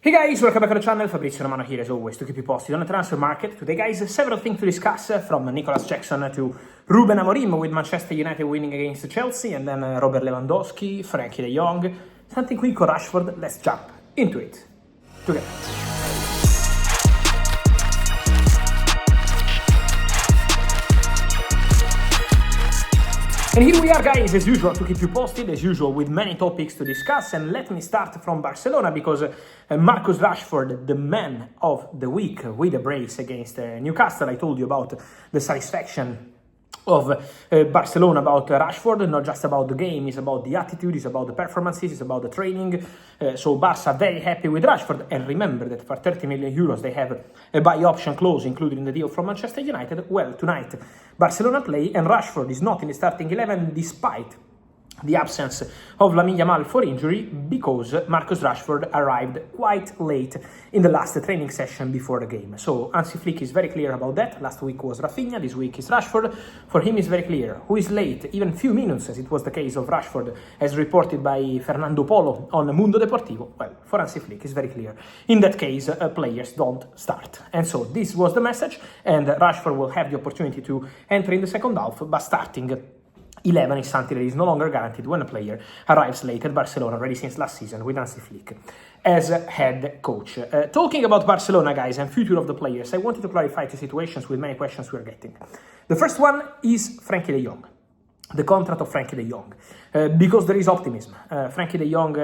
Hey guys, welcome back to the channel. Fabrizio Romano here as always to keep you posted on the transfer market. Today guys, several things to discuss from Nicolas Jackson to Ruben Amorim with Manchester United winning against Chelsea, and then Robert Lewandowski, Frankie de Jong, something quick on Rashford. Let's jump into it together. And here we are guys, as usual, to keep you posted, as usual, with many topics to discuss. And let me start from Barcelona, because Marcus Rashford, the man of the week with a brace against Newcastle. I told you about the satisfaction of Barcelona about Rashford, not just about the game, it's about the attitude, it's about the performances, it's about the training. So Barca very happy with Rashford, and remember that for 30 million euros they have a buy option clause included in the deal from Manchester United. Well, tonight Barcelona play and Rashford is not in the starting 11 despite the absence of Lamine Yamal for injury, because Marcus Rashford arrived quite late in the last training session before the game. So Hansi Flick is very clear about that. Last week was Rafinha, this week is Rashford. For him it's very clear who is late, even few minutes, as it was the case of Rashford, as reported by Fernando Polo on Mundo Deportivo. Well, for Hansi Flick it's very clear. In that case, players don't start. And so this was the message, and Rashford will have the opportunity to enter in the second half, but starting 11 is something that is no longer guaranteed when a player arrives late at Barcelona, already since last season with Hansi Flick as head coach. Talking about Barcelona, guys, and future of the players, I wanted to clarify two situations with many questions we are getting. The first one is Frankie de Jong, the contract of Frankie de Jong, because there is optimism. Frankie de Jong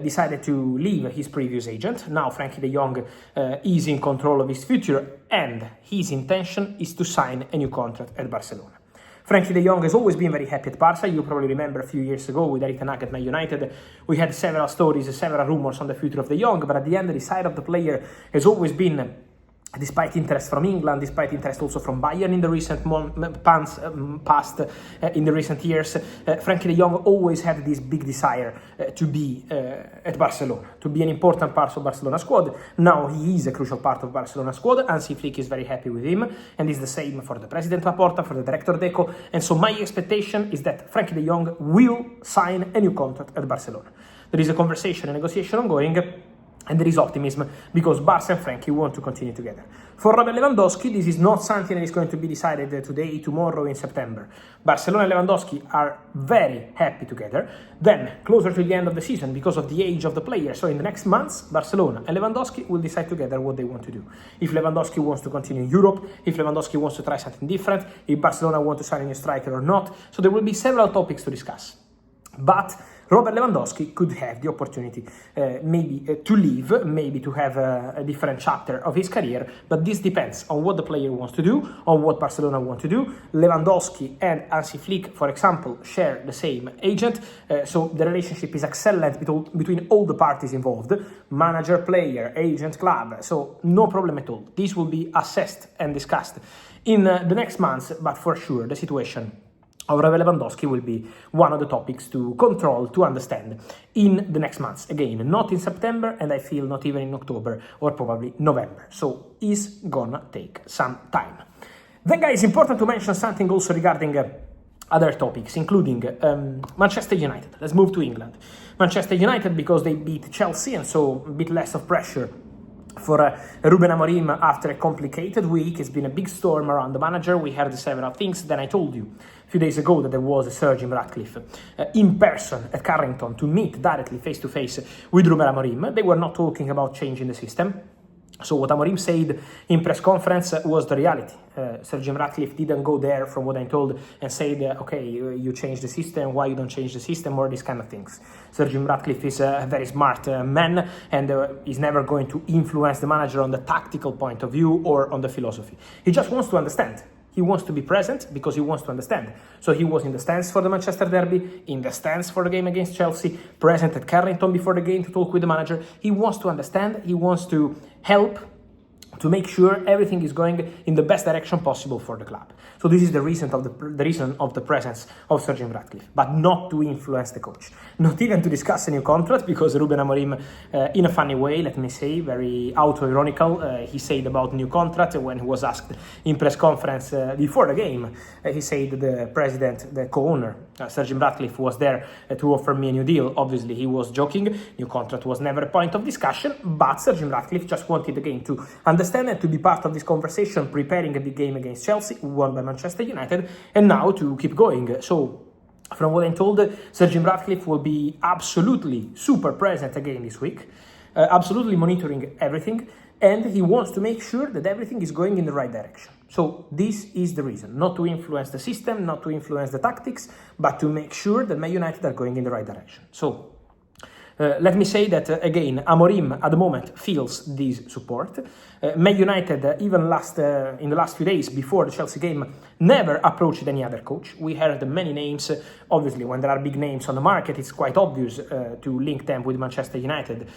decided to leave his previous agent. Now Frankie de Jong is in control of his future, and his intention is to sign a new contract at Barcelona. Frankie de Jong has always been very happy at Barca. You probably remember a few years ago with Erik ten Hag at Man United, we had several stories, several rumors on the future of de Jong, but at the end the side of the player has always been, despite interest from England, despite interest also from Bayern in the recent past, in the recent years, Frankie de Jong always had this big desire to be at Barcelona, to be an important part of Barcelona squad. Now he is a crucial part of Barcelona squad. Hansi Flick is very happy with him, and it's the same for the president Laporta, for the director Deco. And so my expectation is that Frankie de Jong will sign a new contract at Barcelona. There is a conversation, a negotiation ongoing, and there is optimism because Barca and Frankie want to continue together. For Robert Lewandowski, this is not something that is going to be decided today, tomorrow, in September. Barcelona and Lewandowski are very happy together. Then, closer to the end of the season, because of the age of the player, so in the next months, Barcelona and Lewandowski will decide together what they want to do. If Lewandowski wants to continue in Europe, if Lewandowski wants to try something different, if Barcelona want to sign a new striker or not. So there will be several topics to discuss. But Robert Lewandowski could have the opportunity maybe to leave, maybe to have a different chapter of his career, but this depends on what the player wants to do, on what Barcelona want to do. Lewandowski and Hansi Flick, for example, share the same agent, so the relationship is excellent between all the parties involved, manager, player, agent, club, so no problem at all. This will be assessed and discussed in the next months, but for sure the situation of Robert Lewandowski will be one of the topics to control, to understand in the next months. Again, not in September, and I feel not even in October or probably November. So it's gonna take some time. Then guys, important to mention something also regarding other topics, including Manchester United. Let's move to England. Manchester United, because they beat Chelsea, and so a bit less of pressure for Ruben Amorim after a complicated week. It's been a big storm around the manager. We heard several things. Then I told you a few days ago that there was a surge in Ratcliffe in person at Carrington to meet directly face-to-face with Ruben Amorim. They were not talking about changing the system. So what Amorim said in press conference was the reality. Sir Jim Ratcliffe didn't go there, from what I'm told, and said, okay, you change the system, why you don't change the system, or these kind of things. Sir Jim Ratcliffe is a very smart man, and is never going to influence the manager on the tactical point of view or on the philosophy. He just wants to understand. He wants to be present because he wants to understand. So he was in the stands for the Manchester derby, in the stands for the game against Chelsea, present at Carrington before the game to talk with the manager. He wants to understand, he wants to help to make sure everything is going in the best direction possible for the club. So this is the reason of the presence of Sir Jim Ratcliffe, but not to influence the coach, not even to discuss a new contract, because Ruben Amorim, in a funny way, let me say, very auto-ironical, he said about new contract when he was asked in press conference before the game. He said the president, the co-owner, Sir Jim Ratcliffe, was there to offer me a new deal. Obviously, he was joking. New contract was never a point of discussion, but Sir Jim Ratcliffe just wanted the game to understand and to be part of this conversation, preparing a big game against Chelsea, won by Manchester United, and now to keep going. So, from what I'm told, Sir Jim Ratcliffe will be absolutely super present again this week, absolutely monitoring everything, and he wants to make sure that everything is going in the right direction. So this is the reason, not to influence the system, not to influence the tactics, but to make sure that Man United are going in the right direction. So let me say that, again, Amorim at the moment feels this support. Man United, even in the last few days before the Chelsea game, never approached any other coach. We heard many names. Obviously, when there are big names on the market, it's quite obvious to link them with Manchester United,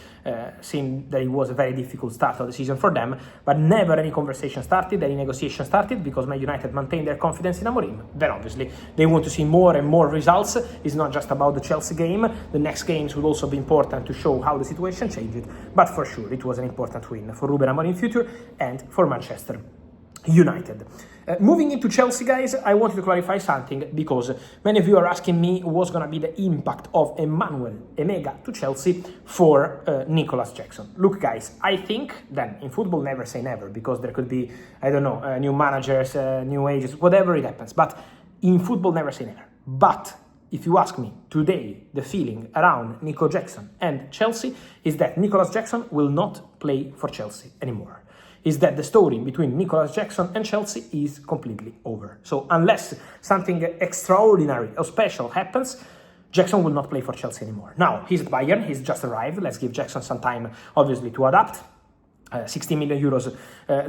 seeing that it was a very difficult start of the season for them. But never any conversation started, any negotiation started, because Man United maintained their confidence in Amorim. Then, obviously, they want to see more and more results. It's not just about the Chelsea game. The next games will also be important to show how the situation changed. But for sure, it was an important win for Ruben Amorim's future and for Manchester United. Moving into Chelsea, guys, I wanted to clarify something, because many of you are asking me what's going to be the impact of Emmanuel Emega to Chelsea for Nicolas Jackson. Look, guys, I think then in football never say never, because there could be, I don't know, new managers, new agents, whatever it happens. But in football never say never. But if you ask me today, the feeling around Nico Jackson and Chelsea is that Nicolas Jackson will not play for Chelsea anymore. Is that the story between Nicolas Jackson and Chelsea is completely over. So unless something extraordinary or special happens, Jackson will not play for Chelsea anymore. Now, he's at Bayern, he's just arrived. Let's give Jackson some time, obviously, to adapt. 60 million euros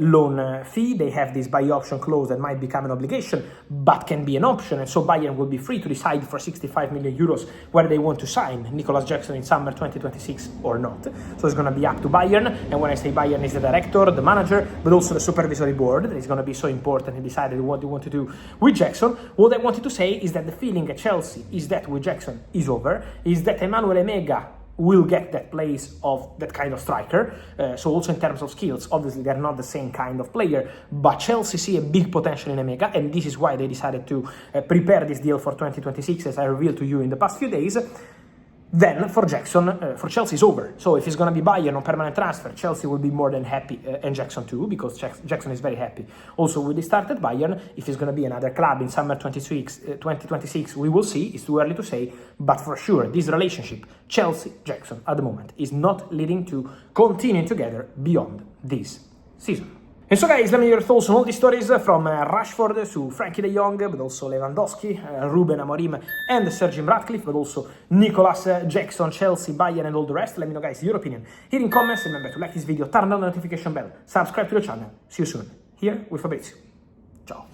loan fee. They have this buy option clause that might become an obligation, but can be an option. And so Bayern will be free to decide for 65 million euros whether they want to sign Nicolas Jackson in summer 2026 or not. So it's going to be up to Bayern. And when I say Bayern, is the director, the manager, but also the supervisory board. That is going to be so important in deciding what they want to do with Jackson. What I wanted to say is that the feeling at Chelsea is that with Jackson is over, is that Emmanuel Emega will get that place of that kind of striker. So also in terms of skills, obviously they're not the same kind of player, but Chelsea see a big potential in Emega, and this is why they decided to prepare this deal for 2026, as I revealed to you in the past few days. Then for Jackson, for Chelsea is over. So if it's going to be Bayern on permanent transfer, Chelsea will be more than happy, and Jackson too, because Jackson is very happy. Also with the start at Bayern, if it's going to be another club in summer 2026, we will see. It's too early to say, but for sure, this relationship, Chelsea-Jackson at the moment, is not leading to continuing together beyond this season. And so, guys, let me hear your thoughts on all these stories, from Rashford to Frankie de Jong, but also Lewandowski, Ruben Amorim and Sir Jim Ratcliffe, but also Nicolas Jackson, Chelsea, Bayern and all the rest. Let me know, guys, your opinion here in comments. Remember to like this video, turn on the notification bell, subscribe to the channel. See you soon, here with Fabrizio. Ciao.